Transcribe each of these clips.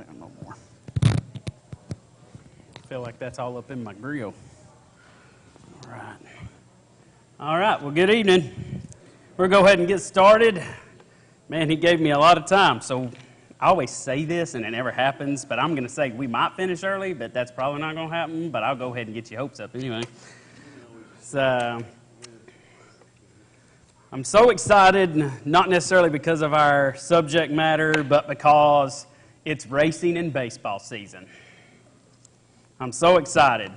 down no more. I feel like that's all up in my grill. All right. All right, well, good evening. We'll go ahead and get started. Man, he gave me a lot of time, so I always say this, and it never happens, but I'm going to say we might finish early, but that's probably not going to happen, but I'll go ahead and get your hopes up anyway. So, I'm so excited, not necessarily because of our subject matter, but because it's racing and baseball season. I'm so excited.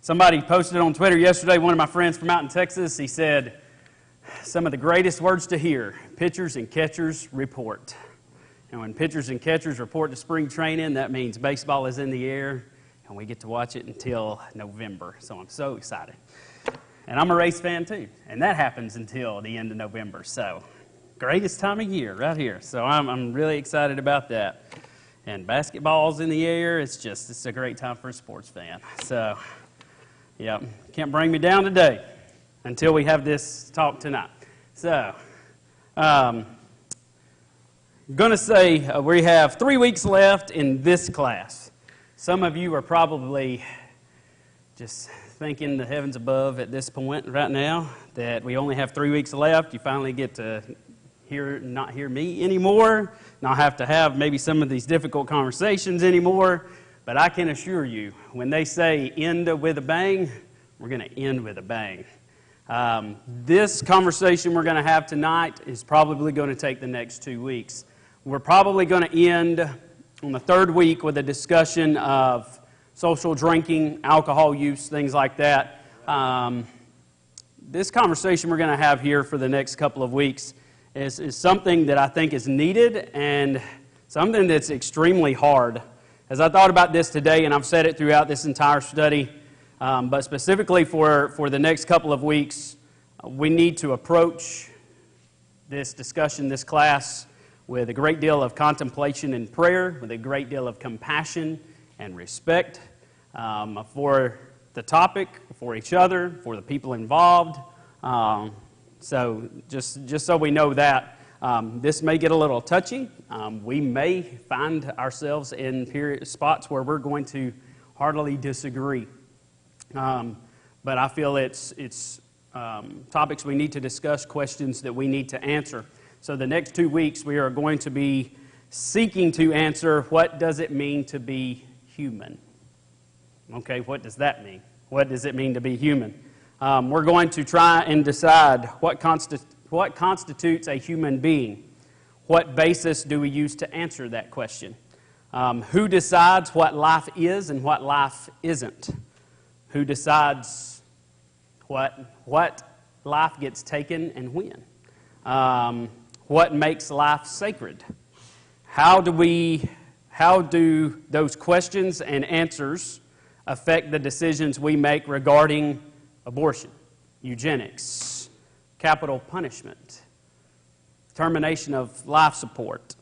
Somebody posted on Twitter yesterday, one of my friends from out in Texas, he said, some of the greatest words to hear, pitchers and catchers report. And when pitchers and catchers report to spring training, that means baseball is in the air, and we get to watch it until November. So I'm so excited. And I'm a race fan too, and that happens until the end of November. So greatest time of year right here. So I'm really excited about that. And basketball's in the air. It's a great time for a sports fan. So, yeah, can't bring me down today until we have this talk tonight. So, going to say we have 3 weeks left in this class. Some of you are probably just thanking the heavens above at this point right now that we only have 3 weeks left. You finally get to not hear me anymore, not have to have maybe some of these difficult conversations anymore. But I can assure you, when they say end with a bang, we're going to end with a bang. This conversation we're going to have tonight is probably going to take the next 2 weeks. We're probably going to end on the third week with a discussion of social drinking, alcohol use, things like that. This conversation we're going to have here for the next couple of weeks is something that I think is needed and something that's extremely hard. As I thought about this today, and I've said it throughout this entire study, but specifically for the next couple of weeks, we need to approach this discussion, this class, with a great deal of contemplation and prayer, with a great deal of compassion and respect for the topic, for each other, for the people involved. So just so we know that, this may get a little touchy. We may find ourselves in spots where we're going to heartily disagree. But I feel it's topics we need to discuss, questions that we need to answer. So the next 2 weeks we are going to be seeking to answer, what does it mean to be human? Okay, what does that mean? What does it mean to be human? We're going to try and decide what constitutes a human being. What basis do we use to answer that question? Who decides what life is and what life isn't? Who decides what life gets taken and when? What makes life sacred? How do those questions and answers affect the decisions we make regarding abortion, eugenics, capital punishment, termination of life support,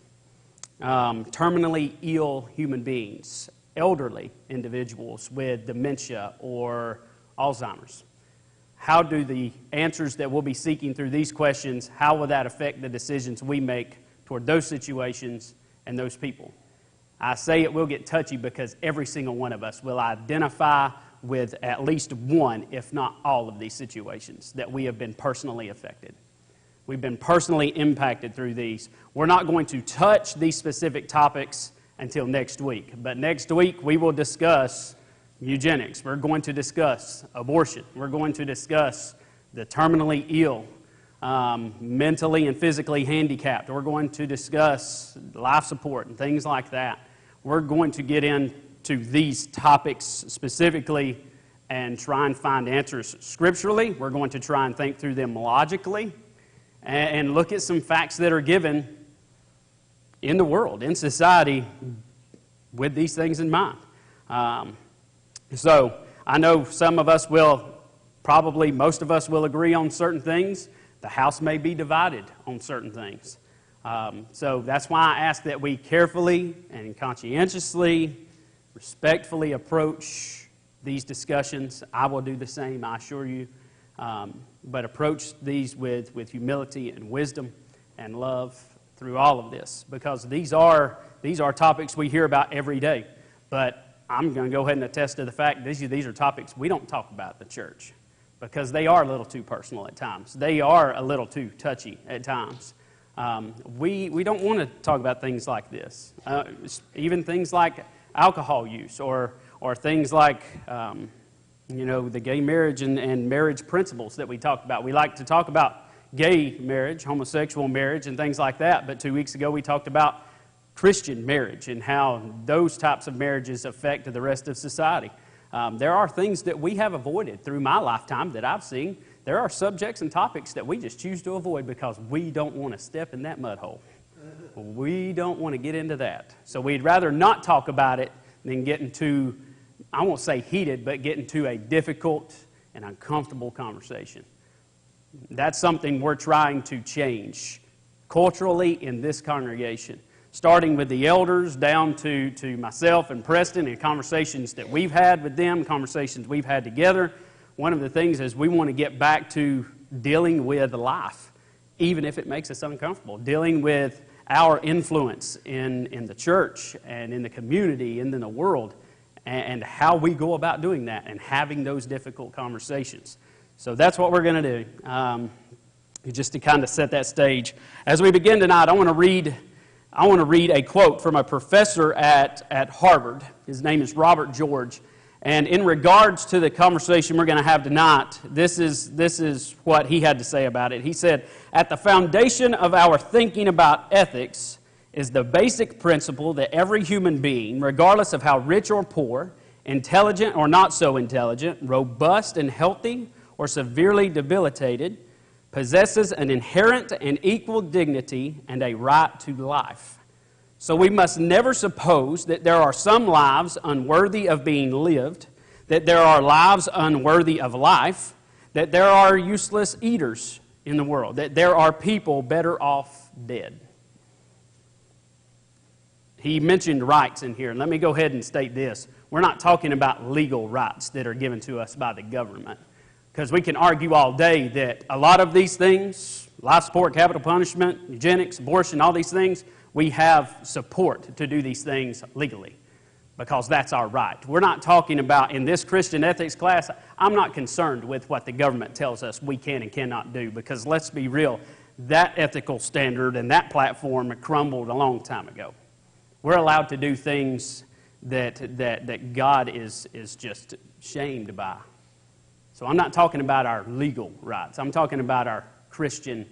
terminally ill human beings, elderly individuals with dementia or Alzheimer's? How do the answers that we'll be seeking through these questions, how will that affect the decisions we make toward those situations and those people? I say it will get touchy because every single one of us will identify with at least one, if not all, of these situations that we have been personally affected. We've been personally impacted through these. We're not going to touch these specific topics until next week. But next week we will discuss eugenics. We're going to discuss abortion. We're going to discuss the terminally ill, mentally and physically handicapped. We're going to discuss life support and things like that. We're going to get into these topics specifically and try and find answers scripturally. We're going to try and think through them logically and look at some facts that are given in the world, in society, with these things in mind. So I know some of us will, probably most of us will agree on certain things. The house may be divided on certain things. So that's why I ask that we carefully and conscientiously, respectfully approach these discussions. I will do the same, I assure you. But approach these with humility and wisdom and love through all of this, because these are topics we hear about every day. But I'm going to go ahead and attest to the fact these are topics we don't talk about at the church, because they are a little too personal at times. They are a little too touchy at times. We don't want to talk about things like this, even things like alcohol use or things like the gay marriage and marriage principles that we talked about. We like to talk about gay marriage, homosexual marriage, and things like that. But 2 weeks ago we talked about Christian marriage and how those types of marriages affect the rest of society. There are things that we have avoided through my lifetime that I've seen. There are subjects and topics that we just choose to avoid because we don't want to step in that mud hole. We don't want to get into that. So we'd rather not talk about it than get into, I won't say heated, but get into a difficult and uncomfortable conversation. That's something we're trying to change culturally in this congregation, starting with the elders down to myself and Preston, and conversations that we've had with them, conversations we've had together. One of the things is we want to get back to dealing with life, even if it makes us uncomfortable, dealing with our influence in the church and in the community and in the world, and how we go about doing that and having those difficult conversations. So that's what we're going to do, just to kind of set that stage. As we begin tonight, I want to read a quote from a professor at Harvard. His name is Robert George. And in regards to the conversation we're going to have tonight, this is what he had to say about it. He said, "At the foundation of our thinking about ethics is the basic principle that every human being, regardless of how rich or poor, intelligent or not so intelligent, robust and healthy or severely debilitated, possesses an inherent and equal dignity and a right to life. So we must never suppose that there are some lives unworthy of being lived, that there are lives unworthy of life, that there are useless eaters in the world, that there are people better off dead." He mentioned rights in here, and let me go ahead and state this. We're not talking about legal rights that are given to us by the government, because we can argue all day that a lot of these things, life support, capital punishment, eugenics, abortion, all these things, we have support to do these things legally because that's our right. We're not talking about, in this Christian ethics class, I'm not concerned with what the government tells us we can and cannot do, because let's be real, that ethical standard and that platform crumbled a long time ago. We're allowed to do things that God is just shamed by. So I'm not talking about our legal rights. I'm talking about our Christian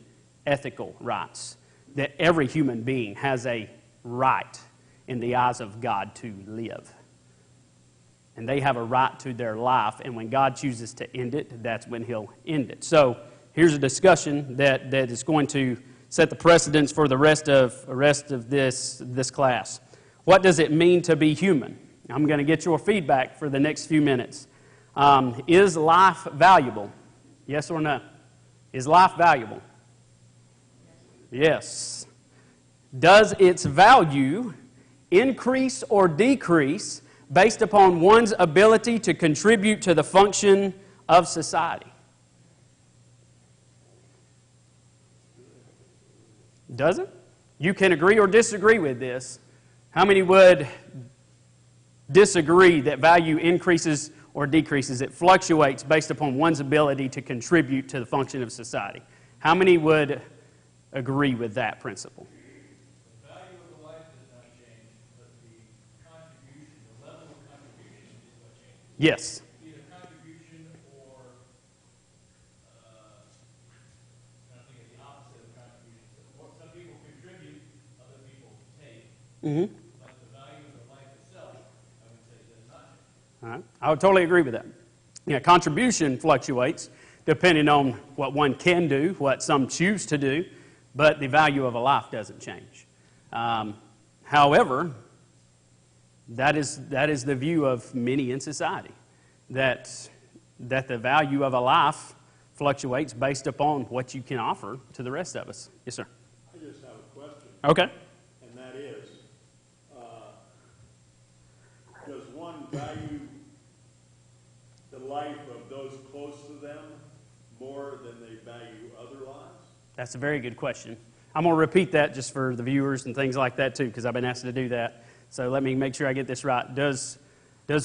ethical rights, that every human being has a right in the eyes of God to live. And they have a right to their life, and when God chooses to end it, that's when He'll end it. So here's a discussion that is going to set the precedence for the rest of this class. What does it mean to be human? I'm going to get your feedback for the next few minutes. Is life valuable? Yes or no? Is life valuable? Yes. Does its value increase or decrease based upon one's ability to contribute to the function of society? Does it? You can agree or disagree with this. How many would disagree that value increases or decreases? It fluctuates based upon one's ability to contribute to the function of society. How many would agree with that principle? The value of the life does not change, but the contribution, the level of contribution is what changes. Yes. Either contribution or, I think it's the opposite of contribution. Some people contribute, other people take. Mm-hmm. But the value of the life itself, I would say, does not change. All right. I would totally agree with that. Yeah, contribution fluctuates depending on what one can do, what some choose to do, but the value of a life doesn't change. However, that is the view of many in society, that the value of a life fluctuates based upon what you can offer to the rest of us. Yes, sir. I just have a question. Okay. And that is, does one value the life of those close to them more than they value other lives? That's a very good question. I'm going to repeat that just for the viewers and things like that too, because I've been asked to do that. So let me make sure I get this right. Does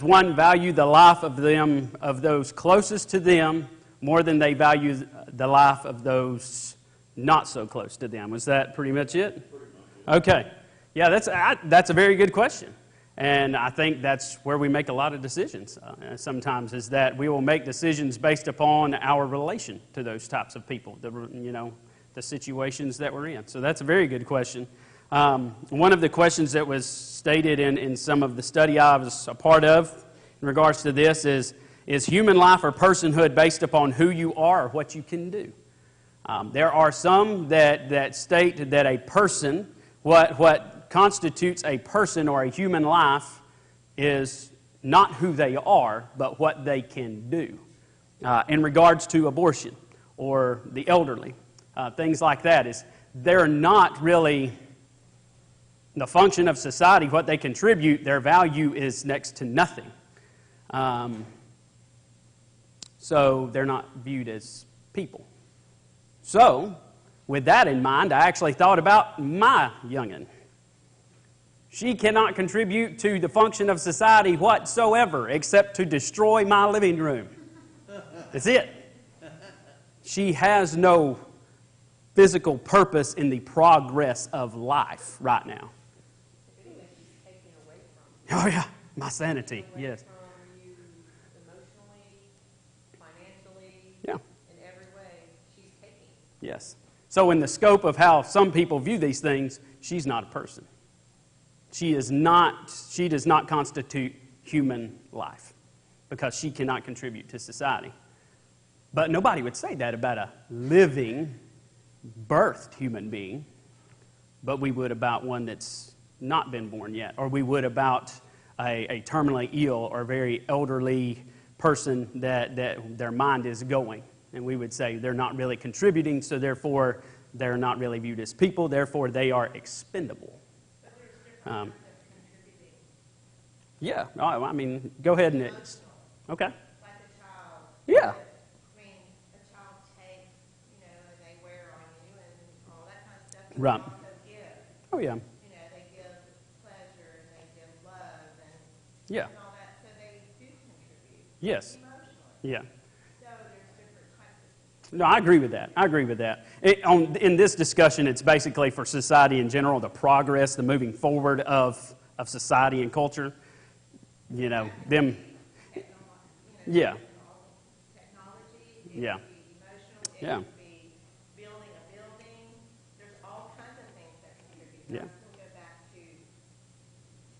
one value the life of those closest to them, more than they value the life of those not so close to them? Was that pretty much it? Pretty much it. Okay. Yeah, that's a very good question. And I think that's where we make a lot of decisions sometimes, is that we will make decisions based upon our relation to those types of people, the situations that we're in. So that's a very good question. One of the questions that was stated in some of the study I was a part of in regards to this is human life or personhood based upon who you are or what you can do? There are some that state that a person, what constitutes a person or a human life is not who they are, but what they can do. In regards to abortion or the elderly, things like that, is they're not really the function of society, what they contribute. Their value is next to nothing. So they're not viewed as people. So, with that in mind, I actually thought about my youngin'. She cannot contribute to the function of society whatsoever except to destroy my living room. That's it. She has no physical purpose in the progress of life right now. Oh yeah, my sanity, yes. From you emotionally, financially, Yeah. in every way, she's taking. Yes. So in the scope of how some people view these things, she's not a person. She does not constitute human life because she cannot contribute to society. But nobody would say that about a living, birthed human being, but we would about one that's not been born yet, or we would about a terminally ill or very elderly person that their mind is going. And we would say they're not really contributing, so therefore they're not really viewed as people, therefore they are expendable. Yeah, I mean, go ahead and okay. Like a child. Yeah. I mean, a child takes, and they wear on you and all that kind of stuff. Right. They also give. Oh yeah. They give pleasure and they give love Yeah. and all that. So they do contribute. Yes. Emotionally. Yeah. So there's different types of. No, I agree with that. In this discussion, it's basically for society in general, the progress, the moving forward of society and culture. Them. Yeah. Technology, it Yeah. could be emotional, it Yeah. could be building a building. There's all kinds of things that contribute. Yeah. I'm going to go back to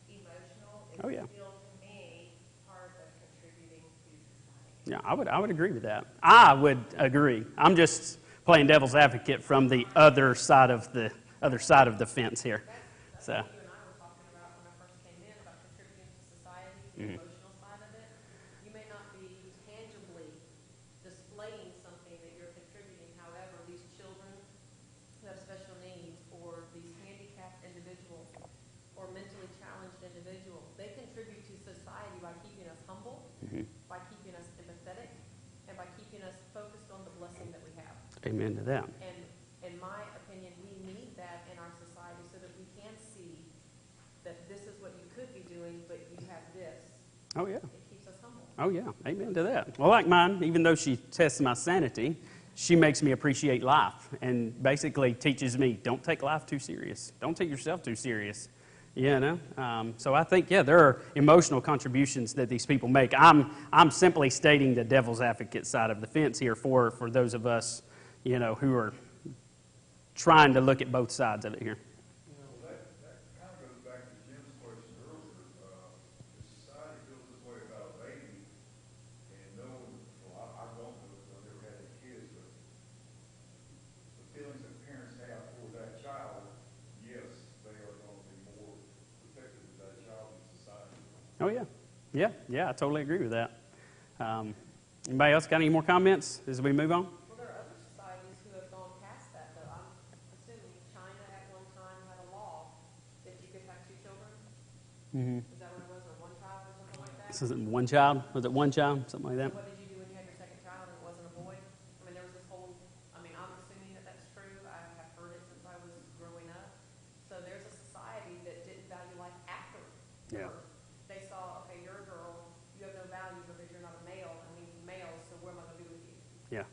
emotional. It's Oh, yeah. still, to me, part of contributing to society. Yeah, I would agree with that. I would agree. I'm just playing devil's advocate from the other side of the fence here. So. You and I were talking about when I first came in about contributing to society, the emotional side of it. You may not be tangibly displaying something that you're contributing. However, these children who have special needs or these handicapped individuals or mentally challenged individuals, they contribute to society by keeping us humble, by keeping us empathetic, and by keeping us focused on the blessing that we have. Amen to that. And in my opinion, we need that in our society so that we can see that this is what you could be doing, but you have this. Oh yeah. It keeps us humble. Oh yeah. Amen to that. Well, like mine, even though she tests my sanity, she makes me appreciate life and basically teaches me, don't take life too serious. Don't take yourself too serious. So I think, there are emotional contributions that these people make. I'm simply stating the devil's advocate side of the fence here for those of us, who are trying to look at both sides of it here. That kind of goes back to Jim's question earlier. If society feels this way about a baby, and no one, I don't know because I've never had any kids, but the feelings that parents have for that child, yes, they are going to be more protective of that child in society. Oh yeah. Yeah, I totally agree with that. Anybody else got any more comments as we move on? Well, there are other societies who have gone past that, though. I'm assuming China at one time had a law that you could have 2 children. Mm-hmm. Is that what it was, or 1 child or something like that? So is it one child? Was it one child? Something like that? What did you do when you had your second child and it wasn't a boy? I mean, there was this whole, I'm assuming that that's true. I have heard it since I was Yeah. They saw, okay, you're a girl, you have no value because you're not a male, and we need males, so what am I going to do with you? Yeah.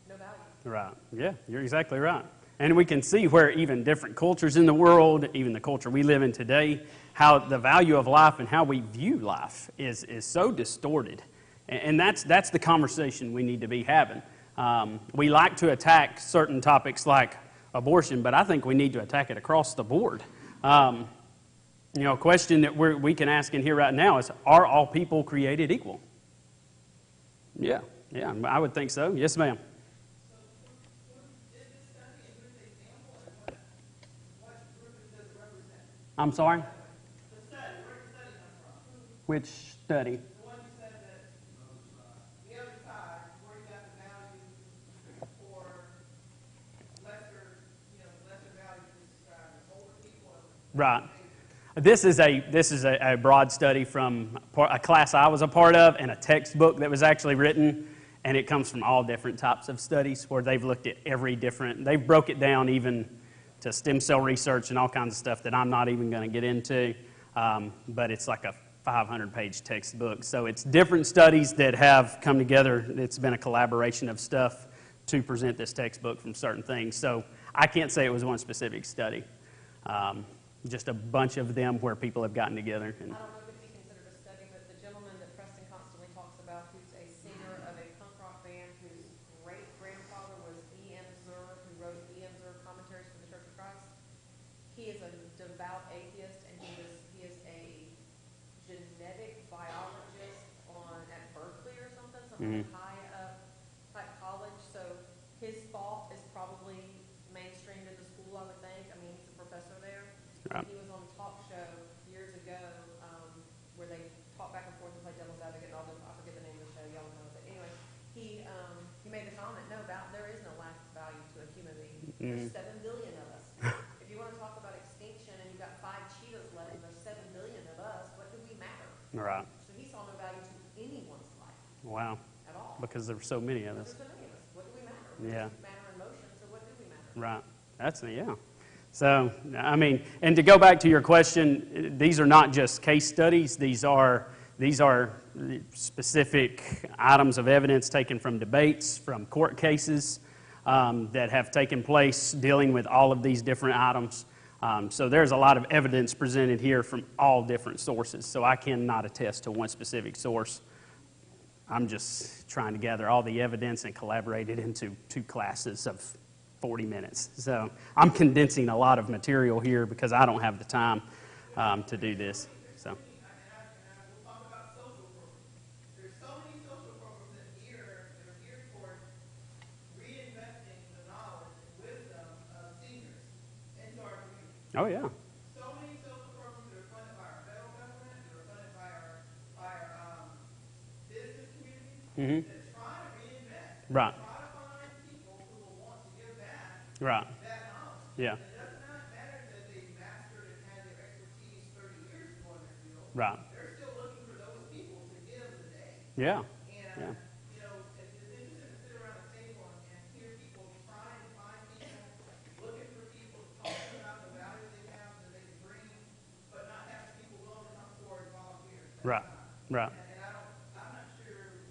No value. Right. Yeah, you're exactly right. And we can see where even different cultures in the world, even the culture we live in today, how the value of life and how we view life is so distorted. And that's the conversation we need to be having. We like to attack certain topics like abortion, but I think we need to attack it across the board. A question that we can ask in here right now is, are all people created equal? Yeah, I would think so. Yes, ma'am. I'm sorry? The study, where did the study come from? Which study? The one you said that, the other side, where you got the value for lesser, lesser value to subscribers, older people. Right. This is a broad study from a class I was a part of and a textbook that was actually written, and it comes from all different types of studies where they've looked at they've broke it down even to stem cell research and all kinds of stuff that I'm not even going to get into, but it's like a 500-page textbook. So it's different studies that have come together. It's been a collaboration of stuff to present this textbook from certain things. So I can't say it was one specific study. Just a bunch of them where people have gotten together. I don't know if it'd be considered a study, but the gentleman that Preston constantly talks about, who's a singer of a punk rock band, whose great-grandfather was E.M. Zur, who wrote E.M. Zur commentaries for the Church of Christ, he is a devout atheist, and he is a genetic biologist at Berkeley or something high up type college. So his thought is probably mainstreamed in the school, I would think. I mean, he's a professor there. Right. He was on a talk show years ago where they talk back and forth and play devil's advocate and all them. I forget the name of the show, y'all know. But anyway, he made the comment, there is no lack of value to a human being. There's 7 billion of us. If you want to talk about extinction and you've got 5 cheetahs left and there's 7 billion of us, what do we matter? Right. So he saw no value to anyone's life Wow. at all. Because there were so many of us. There's so many of us. What do we matter? Yeah. Matter in motion, so what do we matter? Right. Yeah. So, I mean, and to go back to your question, these are not just case studies. These are specific items of evidence taken from debates, from court cases that have taken place dealing with all of these different items. So there's a lot of evidence presented here from all different sources. So I cannot attest to one specific source. I'm just trying to gather all the evidence and collaborate it into 2 classes of 40 minutes. So I'm condensing a lot of material here because I don't have the time to do this. So. And we'll talk about social programs. There's so many social programs that are geared toward reinvesting the knowledge and wisdom of seniors into our community. Oh, yeah. So many social programs that are funded by our federal government, that are funded by our business community, that try to reinvest. Right. Try to find people who will want to give back Right. that knowledge. Yeah. It does not matter that they mastered and had their expertise 30 years ago in their field. Right. They're still looking for those people to give today. Yeah. And, Yeah. It's interesting to sit around the table and hear people trying to find people, looking for people to talk to them about the value they have that they can bring, but not having people willing to come forward and volunteer. Right. Right. And I'm not sure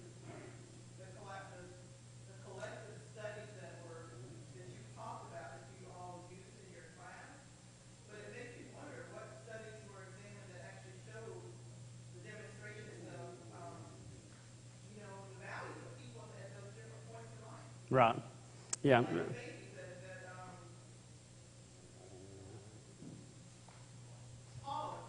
the collective studies that you talked about, that you all used in your class, but it makes you wonder what studies were examined that actually showed the demonstrations of, the value of people at those different points in life. Right. Yeah. Like babies that Paula,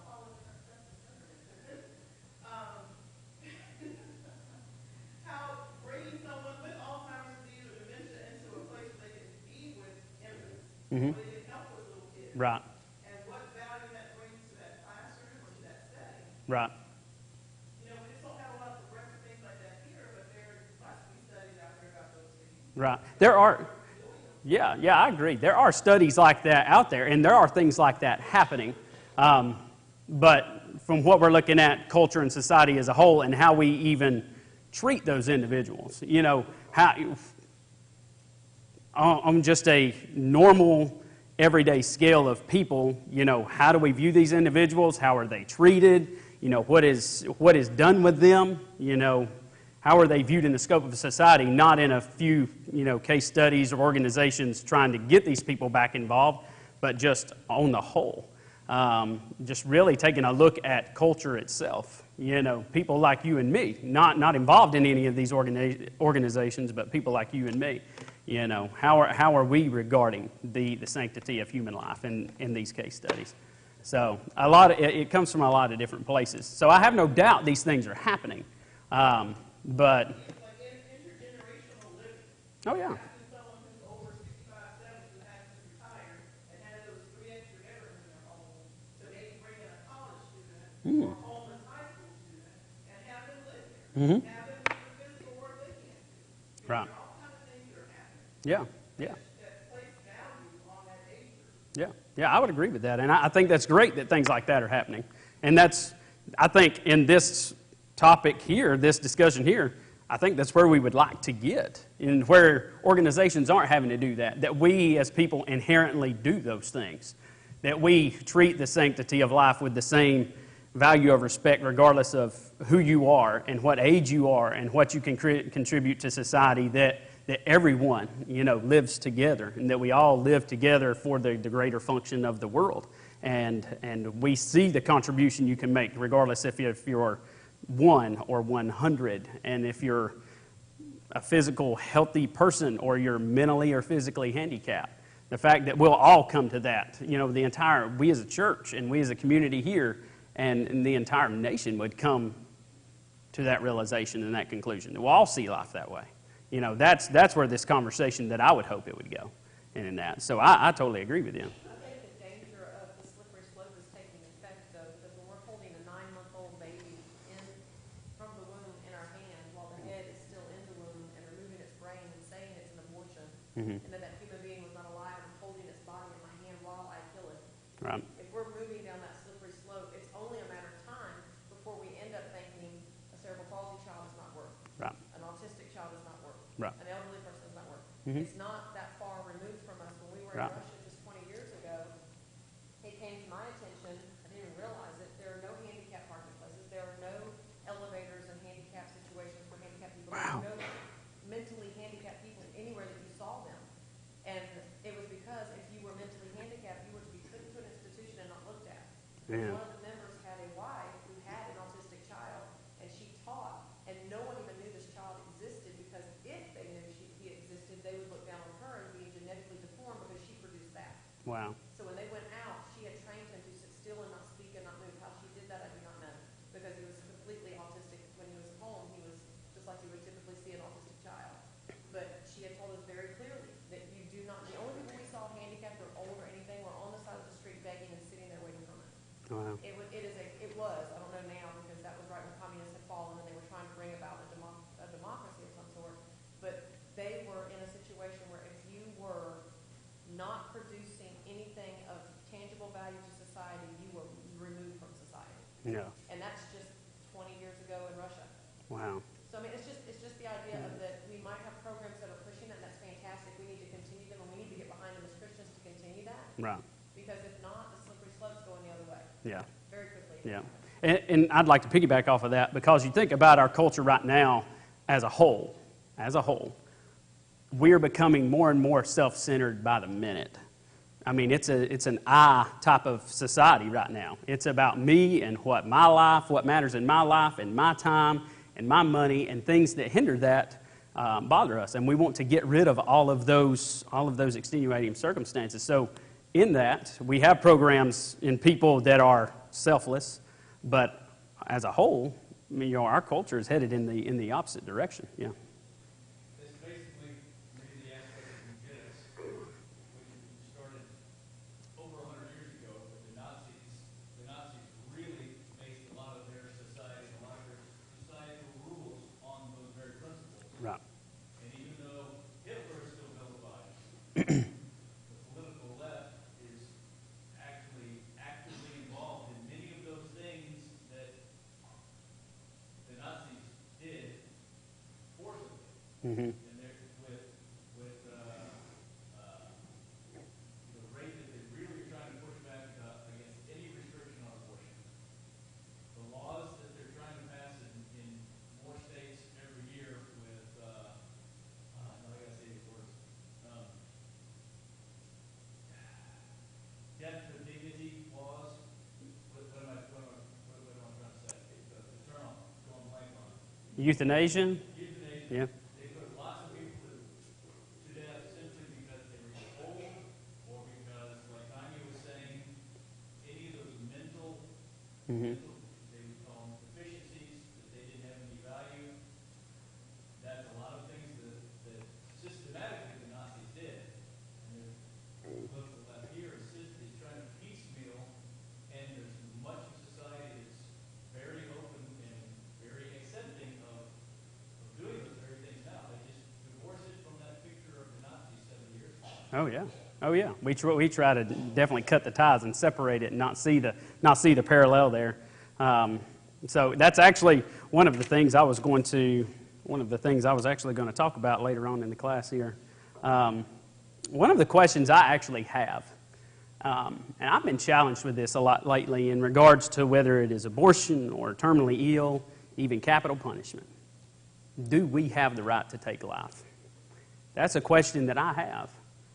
how bringing someone with Alzheimer's disease or dementia into a place where they can be with infants, where they can help with little kids, Right. and what value that brings to that classroom or to that setting. Right. We just don't have a lot of progressive things like that here, but there must be studies out there about those things. Right. There are. Yeah, I agree. There are studies like that out there, and there are things like that happening. But from what we're looking at, culture and society as a whole, and how we even treat those individuals, how on just a normal, everyday scale of people, how do we view these individuals? How are they treated? what is done with them, how are they viewed in the scope of society, not in a few, case studies or organizations trying to get these people back involved, but just on the whole. Just really taking a look at culture itself. People like you and me, not involved in any of these organizations, but people like you and me. How are we regarding the sanctity of human life in these case studies? So it comes from a lot of different places. So I have no doubt these things are happening. But Like intergenerational living. oh yeah, Imagine someone who's over 65, 70 who has to retire and has those 3 extra bedrooms in their home to maybe bring in a college student or a homeless high school student and have them live there. Have them do the physical work they can't do. right. There are all kinds of things that are happening Yeah, yeah. that place value on that age group. Yeah, I would agree with that. And I think that's great that things like that are happening. And I think in this topic here, this discussion here, I think that's where we would like to get, and where organizations aren't having to do that we as people inherently do those things, that we treat the sanctity of life with the same value of respect regardless of who you are and what age you are and what you can contribute to society, that everyone, lives together, and that we all live together for the greater function of the world. And we see the contribution you can make, regardless if you're 1 or 100, and if you're a physical healthy person or you're mentally or physically handicapped. The fact that we'll all come to that, we as a church and we as a community here and the entire nation would come to that realization and that conclusion. We'll all see life that way. That's where this conversation that I would hope it would go in that. So I totally agree with you. I think the danger of the slippery slope is taking effect, though, because when we're holding a 9-month-old baby from the womb in our hand while the head is still in the womb and removing its brain and saying it's an abortion, and that human being was not alive, and I'm holding its body in my hand while I kill it. Right. If we're moving down that slippery slope, it's only a matter of time before we end up thinking a cerebral palsy child does not work. Right. An autistic child does not work. Right. An elderly person does not work. It's not that far removed from us. When we were in Right. Russia just 20 years ago, it came to my attention, I didn't even realize it, there are no handicap parking places. There are no elevators and handicap situations for handicapped people. Wow. There are no mentally handicapped people anywhere that you saw them. And it was because if you were mentally handicapped, you were to be put into an institution and not looked at. Yeah. One of the members had a wife who had an autistic child, and she taught, and no one even knew this child existed, because if they knew he existed, they would look down on her and be genetically deformed because she produced that. Wow. So when they went out, she had trained him to sit still and not speak and not move. How she did that, I do not know, because he was completely autistic. When he was at home, he was just like you would typically see an autistic child. But she had told us very clearly that you do not, the only people we saw handicapped or old or anything were on the side of the street begging and sitting there waiting for money. Wow. It was, I don't know now, because that was right when communists had fallen and they were trying to bring about a democracy of some sort. But they were in a situation where if you were not producing anything of tangible value to society, you were removed from society. Yeah. And that's just 20 years ago in Russia. Wow. So I mean, it's just the idea of that we might have programs that are pushing that, and that's fantastic. We need to continue them, and we need to get behind them as Christians to continue that. Right. Because if not, the slippery slope's going the other way Yeah. very quickly. Yeah. And I'd like to piggyback off of that, because you think about our culture right now as a whole, we are becoming more and more self-centered by the minute. I mean, it's an I type of society right now. It's about me and what matters in my life and my time and my money, and things that hinder that bother us. And we want to get rid of all of those extenuating circumstances. So in that, we have programs in people that are selfless, but as a whole, I mean, our culture is headed in the opposite direction. Yeah. This basically maybe the aspect of eugenics, which started over 100 years ago with the Nazis. The Nazis really based a lot of their society, a lot of their societal rules on those very principles. Right. And even though Hitler is still vilified, the political left is actually actively involved in many of those things that the Nazis did forcibly. Mm-hmm. And with the rate that they really are trying to push back against any restriction on abortion. The laws Euthanasia? Euthanasia. Yeah. They put lots of people to death simply because they were old, or because, like Tanya was saying, any of those mental, Mm-hmm. they would call them deficiencies, that they didn't have any value. That's a lot of things that systematically the Nazis did. And the book left here is trying to piecemeal, and there's much of society that's very open and very accepting of doing those very things now. They just divorce it from that picture of the Nazis 70 years ago. Oh yeah, oh yeah. We try to definitely cut the ties and separate it, and not see the parallel there. So that's actually one of the things I was actually going to talk about later on in the class here. One of the questions I actually have, and I've been challenged with this a lot lately in regards to whether it is abortion or terminally ill, even capital punishment. Do we have the right to take life? That's a question that I have.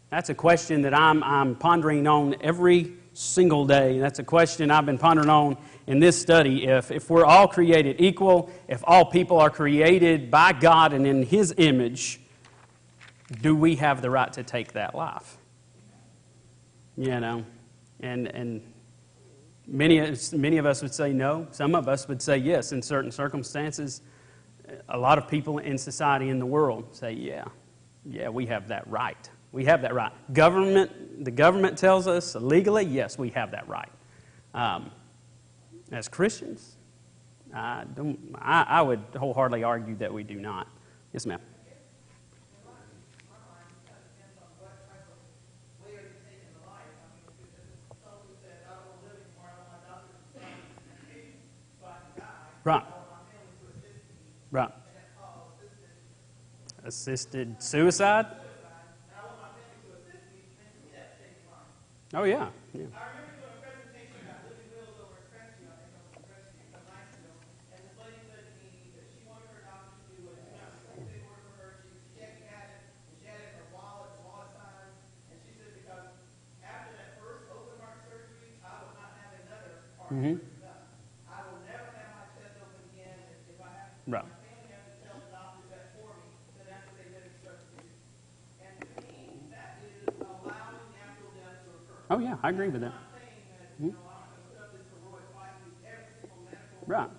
That's a question that I'm pondering on every single day. That's a question I've been pondering on in this study. If we're all created equal, if all people are created by God and in His image, do we have the right to take that life? You know, and many of us would say no. Some of us would say yes in certain circumstances. A lot of people in society in the world say, yeah, we have that right. We have that right. The government tells us legally, yes, we have that right. As Christians, I would wholeheartedly argue that we do not. Yes, ma'am. Right. Right. Assisted suicide? Oh, yeah. Yeah. I remember doing a presentation about living wills over at Crestview, I think I was at Crestview some nights ago, and this lady said to me that she wanted her doctor to do it. She got some paperwork for her, she actually had it, and she had it in her wallet size, and she said because after that first open heart surgery, I would not have another heart surgery done. I will never have my chest open again if I have to. Right. My family has to tell the doctors that for me, then that's what they've been instructed to do. And to me, that is allowing natural death to occur. Oh, yeah, I agree with that. I'm not saying that, I'm not going to put up this heroic fight with every single medical, Right. I'm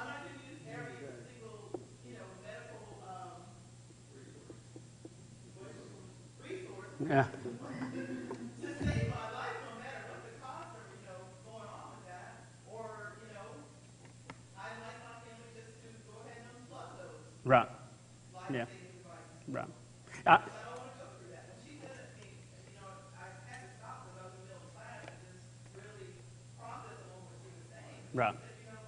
not going to use every single, medical, resource Yeah. to save my life, no matter what the cost of, going on with that, or, I'd like my family just to go ahead and unplug those Right. life-saving Yeah. devices. Right. I don't want to go through that. When she said it to me, I had to stop because I was in the middle of class and just really process on what she was saying. Right. She said,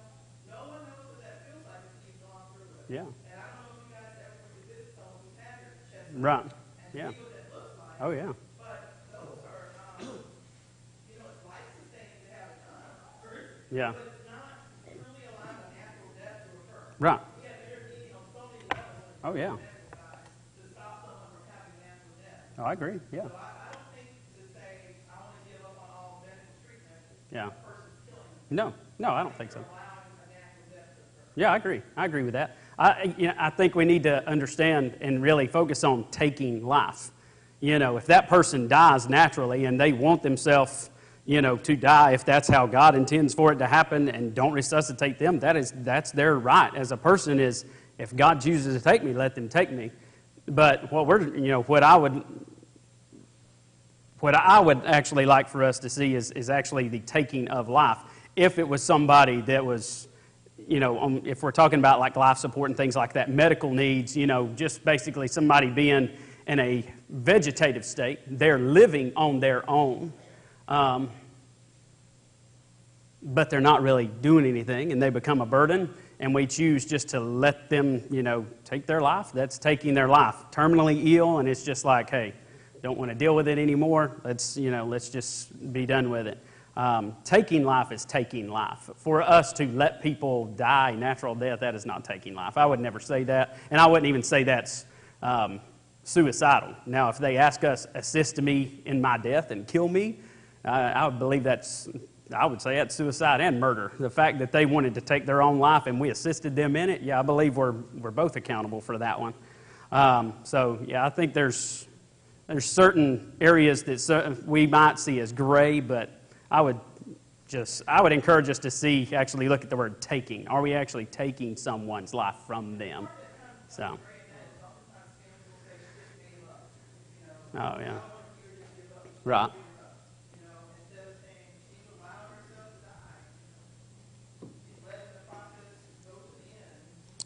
no one knows what that feels like until you've gone through it. Yeah. And I don't know if you guys ever went to visit someone who's had their chest Right. and Yeah. see what that looks like. Oh, yeah. But those are, it's life-sustaining to have it done first. Yeah. But it's not truly allowing a natural death to occur. Right. We have intervened on so many levels Oh, yeah. to stop someone from having natural death. Oh, I agree. Yeah. So I don't think to say I want to give up on all medical treatment, Yeah. a person's killing them. No, I don't think so. You're allowing a natural death to occur. Yeah, I agree. I agree with that. I think we need to understand and really focus on taking life. If that person dies naturally and they want themselves, to die, if that's how God intends for it to happen, and don't resuscitate them, that's their right as a person. Is if God chooses to take me, let them take me. But what I would actually like for us to see is actually the taking of life. If it was somebody that was, if we're talking about like life support and things like that, medical needs, just basically somebody being in a vegetative state, they're living on their own, but they're not really doing anything, and they become a burden, and we choose just to let them, take their life. That's taking their life. Terminally ill, and it's just like, hey, don't want to deal with it anymore. Let's just be done with it. Taking life is taking life. For us to let people die natural death, that is not taking life. I would never say that, and I wouldn't even say that's suicidal. Now, if they ask us, assist me in my death and kill me, I would believe that's I would say that's suicide and murder. The fact that they wanted to take their own life and we assisted them in it, yeah, I believe we're both accountable for that one. So, yeah, I think there's certain areas that we might see as gray, but I would encourage us to actually look at the word taking. Are we actually taking someone's life from them? So. Oh, yeah. Right.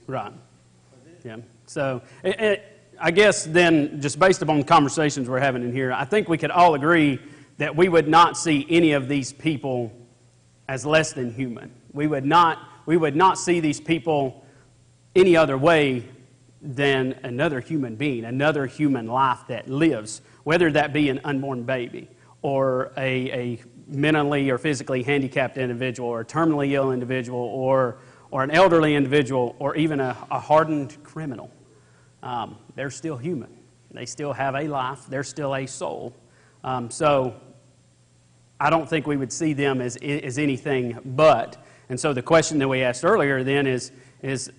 Right. Yeah. So, I guess then, just based upon the conversations we're having in here, I think we could all agree that we would not see any of these people as less than human. We would not see these people any other way than another human being, another human life that lives, whether that be an unborn baby or a mentally or physically handicapped individual or a terminally ill individual or an elderly individual or even a hardened criminal. They're still human. They still have a life. They're still a soul. So I don't think we would see them as anything but. And so the question that we asked earlier then is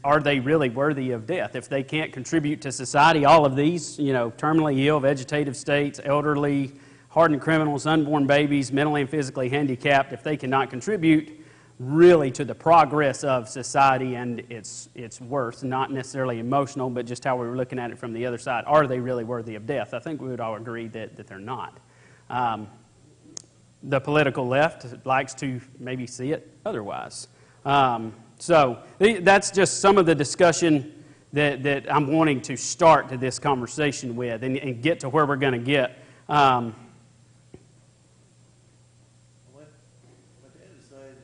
are they really worthy of death? If they can't contribute to society, all of these, terminally ill, vegetative states, elderly, hardened criminals, unborn babies, mentally and physically handicapped, if they cannot contribute really to the progress of society and its worth, not necessarily emotional, but just how we were looking at it from the other side, are they really worthy of death? I think we would all agree that they're not. The political left likes to maybe see it otherwise. So that's just some of the discussion that I'm wanting to start to this conversation with and get to where we're going to get. But Dad decided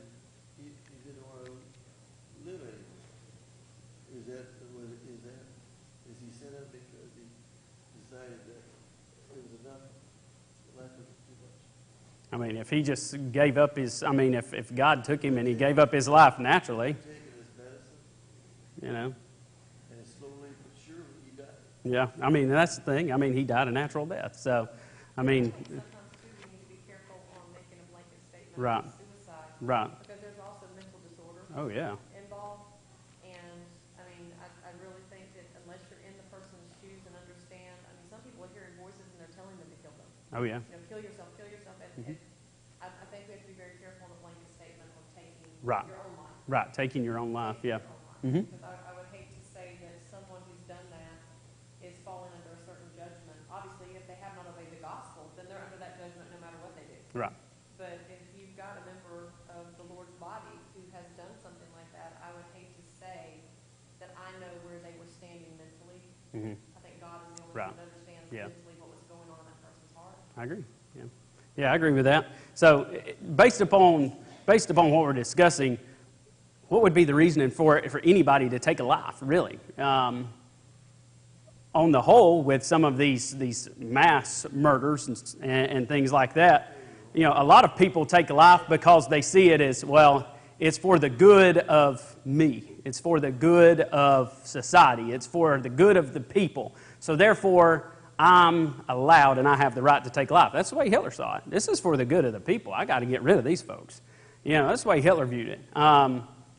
he didn't want to live anymore. Is he set up because he decided that it was enough? Life was too much. I mean, if he just gave up if God took him and he gave up his life naturally, Taking his medicine, you know. and slowly but surely he died. Yeah, I mean, that's the thing. I mean, he died a natural death. So, I mean, Sometimes, too, we need to be careful on making a blanket statement Right. about suicide. Right. Because there's also mental disorder Oh, yeah. involved. And, I really think that unless you're in the person's shoes and understand, some people are hearing voices and they're telling them to kill them. Oh, yeah. Kill yourself. And I think we have to be very careful on the blanket statement of taking Right. your own life. Right, taking your own life, yeah. Because I would hate to say that someone who's done that is falling under a certain judgment. Obviously, if they have not obeyed the gospel, then they're under that judgment no matter what they do. Right. But if you've got a member of the Lord's body who has done something like that, I would hate to say that I know where they were standing mentally. I think God is the only Right. one that understands Yeah. mentally what was going on in that person's heart. I agree. Yeah, yeah, I agree with that. So, based upon what we're discussing, what would be the reasoning for anybody to take a life? Really, on the whole, with some of these mass murders and things like that, a lot of people take a life because they see it as, well, it's for the good of me. It's for the good of society. It's for the good of the people. So therefore, I'm allowed and I have the right to take life. That's the way Hitler saw it. This is for the good of the people. I got to get rid of these folks. That's the way Hitler viewed it.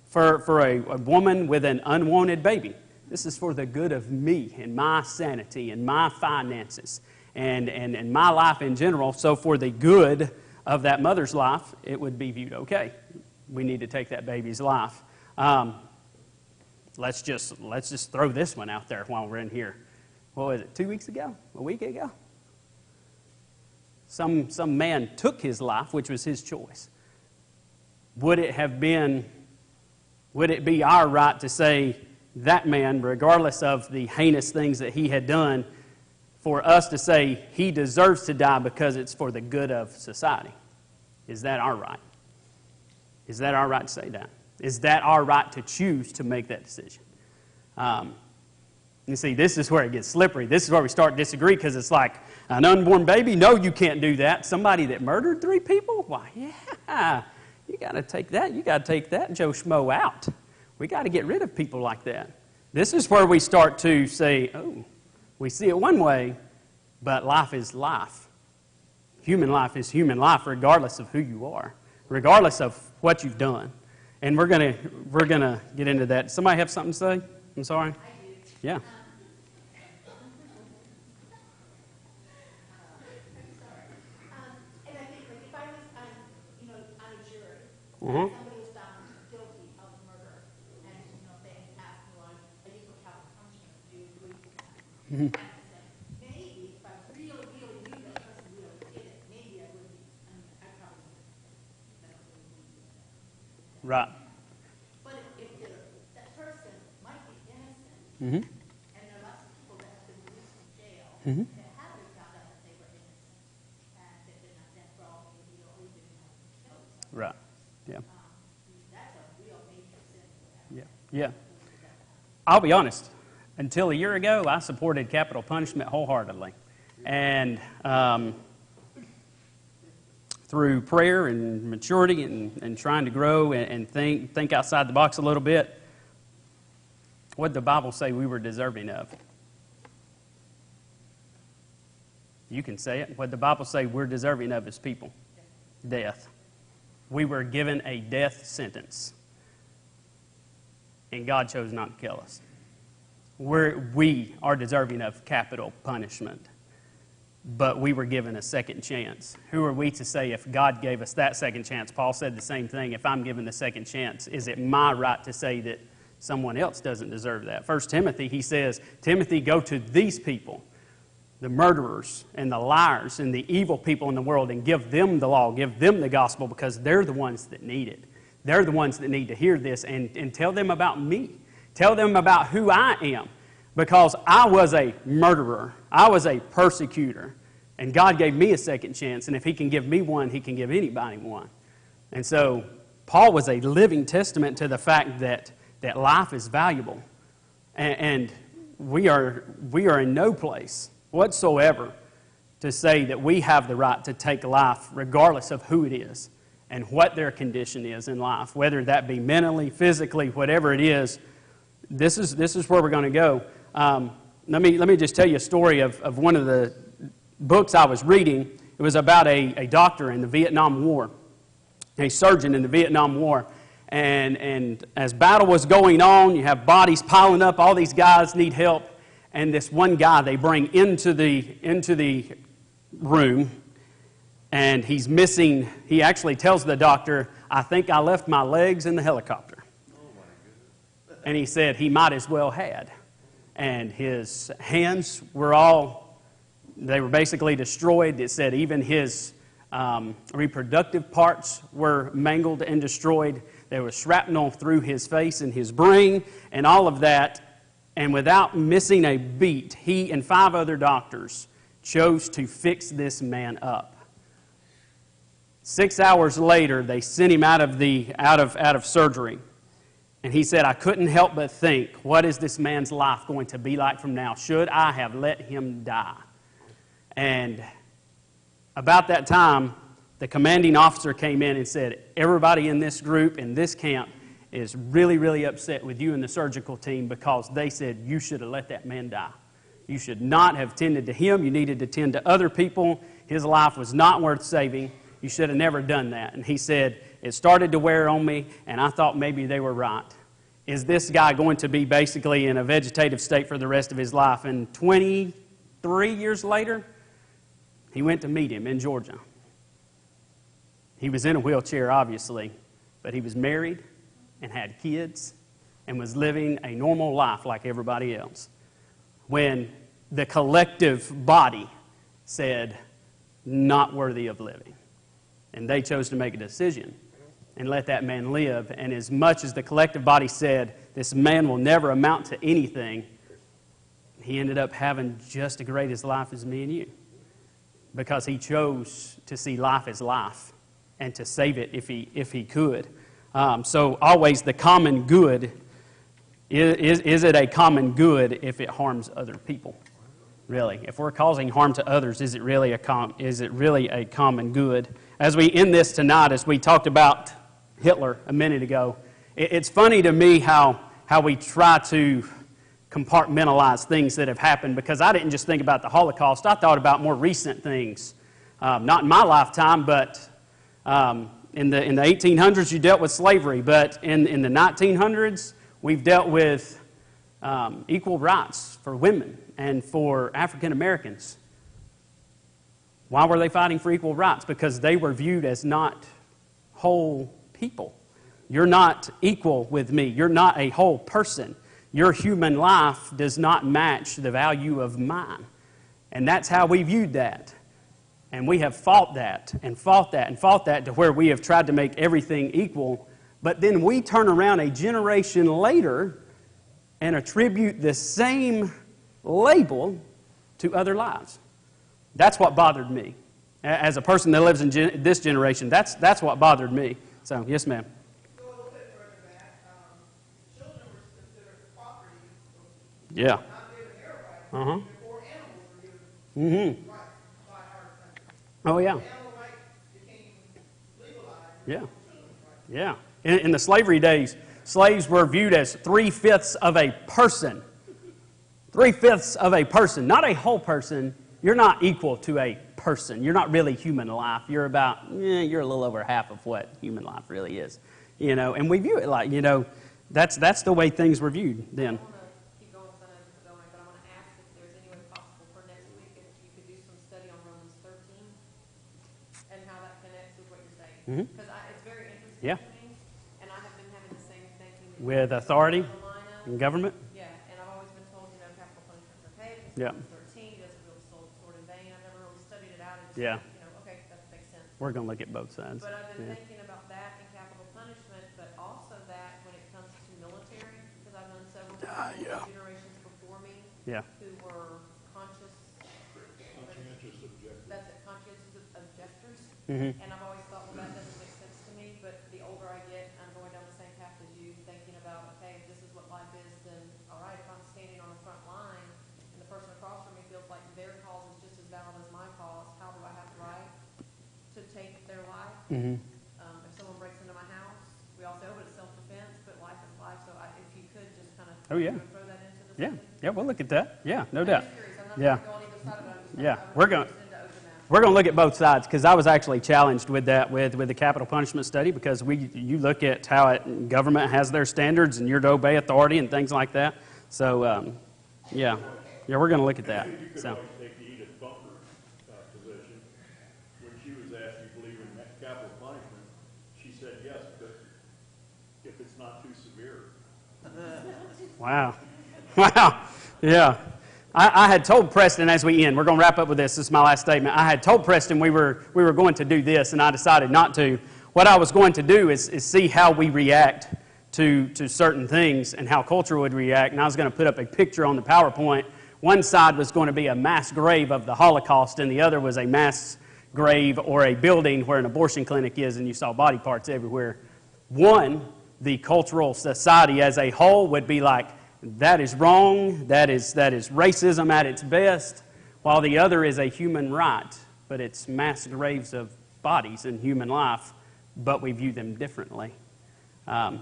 For a woman with an unwanted baby, this is for the good of me and my sanity and my finances and my life in general. So for the good of that mother's life, it would be viewed okay. We need to take that baby's life. Let's just throw this one out there while we're in here. What was it, 2 weeks ago? A week ago? Some man took his life, which was his choice. Would it be our right to say that man, regardless of the heinous things that he had done, for us to say he deserves to die because it's for the good of society? Is that our right? Is that our right to say that? Is that our right to choose to make that decision? You see, this is where it gets slippery. This is where we start to disagree because it's like an unborn baby. No, you can't do that. Somebody that murdered 3 people? Why, yeah. You got to take that. You got to take that Joe Schmo out. We got to get rid of people like that. This is where we start to say, oh, we see it one way, but life is life. Human life is human life regardless of who you are, regardless of what you've done. And we're gonna get into that. Somebody have something to say? I'm sorry. I do. Yeah. I'm sorry. And I think, like, if I was on, on a jury, Mhm. somebody was found guilty of murder, and, they asked me, well, are you for capital punishment? Do you agree with that? Mhm. And I said, maybe if I really, really knew that person really did it, maybe I would be, I probably wouldn't. Right. But if that person might be innocent, Mm-hmm. and there are lots of people that have been released from jail Mhm. that haven't found out that they were innocent, and that they're not death row, or even killed someone. Right. Yeah. That's a real major sin for that. Yeah. Yeah. I'll be honest. Until a year ago, I supported capital punishment wholeheartedly, and through prayer and maturity and trying to grow and think outside the box a little bit, what did the Bible say we were deserving of? You can say it. What did the Bible say we're deserving of as people? Death. We were given a death sentence, and God chose not to kill us. We are deserving of capital punishment, but we were given a second chance. Who are we to say if God gave us that second chance? Paul said the same thing. If I'm given the second chance, is it my right to say that someone else doesn't deserve that? 1 Timothy, he says, Timothy, go to these people, the murderers and the liars and the evil people in the world, and give them the law, give them the gospel, because they're the ones that need it. They're the ones that need to hear this, and tell them about me. Tell them about who I am, because I was a murderer. I was a persecutor, and God gave me a second chance, and if he can give me one, he can give anybody one. And so Paul was a living testament to the fact that life is valuable, and we are in no place whatsoever to say that we have the right to take life regardless of who it is and what their condition is in life, whether that be mentally, physically, whatever it is. This is where we're going to go. Let me just tell you a story of one of the books I was reading. It was about a doctor in the Vietnam War, a surgeon in the Vietnam War. And as battle was going on, you have bodies piling up. All these guys need help. And this one guy they bring into the room, and he's missing. He actually tells the doctor, I think I left my legs in the helicopter. And he said he might as well had. And his hands were they were basically destroyed. It said even his reproductive parts were mangled and destroyed. There was shrapnel through his face and his brain and all of that. And without missing a beat, he and 5 other doctors chose to fix this man up. 6 hours later, they sent him out of surgery. And he said, I couldn't help but think, what is this man's life going to be like from now? Should I have let him die? And about that time, the commanding officer came in and said, everybody in this group, in this camp, is really, really upset with you and the surgical team because they said you should have let that man die. You should not have tended to him. You needed to tend to other people. His life was not worth saving. You should have never done that. And he said, it started to wear on me, and I thought maybe they were right. Is this guy going to be basically in a vegetative state for the rest of his life? And 23 years later, he went to meet him in Georgia. He was in a wheelchair, obviously, but he was married and had kids and was living a normal life like everybody else. When the collective body said, not worthy of living. And they chose to make a decision and let that man live. And as much as the collective body said, this man will never amount to anything, he ended up having just as great a life as me and you. Because he chose to see life as life and to save it if he could. So always the common good, is it a common good if it harms other people? Really, if we're causing harm to others, is it really a common good? As we end this tonight, as we talked about Hitler a minute ago, it's funny to me how we try to compartmentalize things that have happened, because I didn't just think about the Holocaust. I thought about more recent things, not in my lifetime, but In the 1800s, you dealt with slavery, but in the 1900s, we've dealt with equal rights for women and for African Americans. Why were they fighting for equal rights? Because they were viewed as not whole people. You're not equal with me. You're not a whole person. Your human life does not match the value of mine. And that's how we viewed that. And we have fought that and fought that and fought that to where we have tried to make everything equal. But then we turn around a generation later and attribute the same label to other lives. That's what bothered me. As a person that lives in this generation, that's what bothered me. So, yes, ma'am. Go a little bit further back. Children were considered property. Yeah. Not given their rights. Uh-huh. Before animals were given rights by our country. Oh, yeah. Animal rights became legalized. Yeah. Yeah. In the slavery days, slaves were viewed as 3/5 of a person. 3/5 of a person, not a whole person. You're not equal to a person. You're not really human life. You're about, you're a little over half of what human life really is. And we view it like, that's the way things were viewed then. I want to keep going because I know you're going, but I want to ask if there's any way possible for next week if you could do some study on Romans 13 and how that connects with what you're saying. Because it's very interesting Yeah. to me, and I have been having the same thinking. With authority Carolina. and government? Yeah, and I've always been told, capital punishment's okay. Yeah. Romans 13 doesn't really sword in vain. I've never really studied it out. It's Yeah. okay, that makes sense. We're going to look at both sides. But I've been Yeah. thinking about that and capital punishment, but also that when it comes to military, because I've known several people generations before me Yeah. who were conscientious objectors. Mhm. And I've always thought, well, that doesn't make sense to me, but the older I get, I'm going down the same path as you, thinking about, okay, if this is what life is, then all right, if I'm standing on the front line and the person across from me feels like their cause is just as valid as my cause, how do I have the right to take their life? If someone breaks into my house, we all say, oh, but it's self-defense, but life is life. So if you could just kind of Oh, yeah. throw that into the Yeah. study. Yeah, we'll look at that. Yeah, no I'm doubt. just curious. I'm not Yeah. trying to go on either side of it. I'm just Yeah. I'm We're going interested to open that. We're going to look at both sides because I was actually challenged with that with the capital punishment study because you look at how government has their standards and you're to obey authority and things like that. So, yeah, we're going to look at that. You could So, always take the Edith Bumper position. When she was asked if you believe in capital punishment, she said yes, but if it's not too severe. wow, wow, yeah. I had told Preston as we end, we're going to wrap up with this. This is my last statement. I had told Preston we were going to do this, and I decided not to. What I was going to do is see how we react to certain things and how culture would react. And I was going to put up a picture on the PowerPoint. One side was going to be a mass grave of the Holocaust, and the other was a mass grave or a building where an abortion clinic is, and you saw body parts everywhere. One, the cultural society as a whole would be like, that is wrong, that is racism at its best, while the other is a human right, but it's mass graves of bodies in human life, but we view them differently.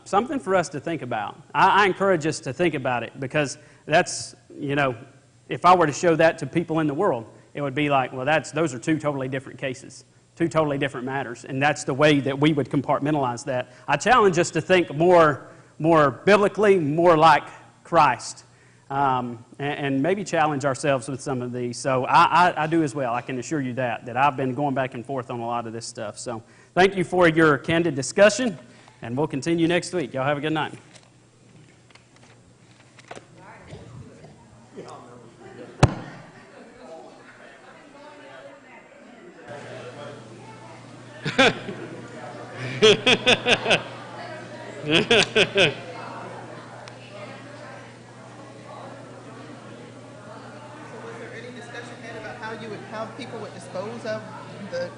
Something for us to think about. I encourage us to think about it because that's, if I were to show that to people in the world, it would be like, well, those are two totally different cases, two totally different matters, and that's the way that we would compartmentalize that. I challenge us to think more biblically, more like Christ, and maybe challenge ourselves with some of these. So I do as well. I can assure you that I've been going back and forth on a lot of this stuff. So thank you for your candid discussion, and we'll continue next week. Y'all have a good night. So was there any discussion had about how people would dispose of the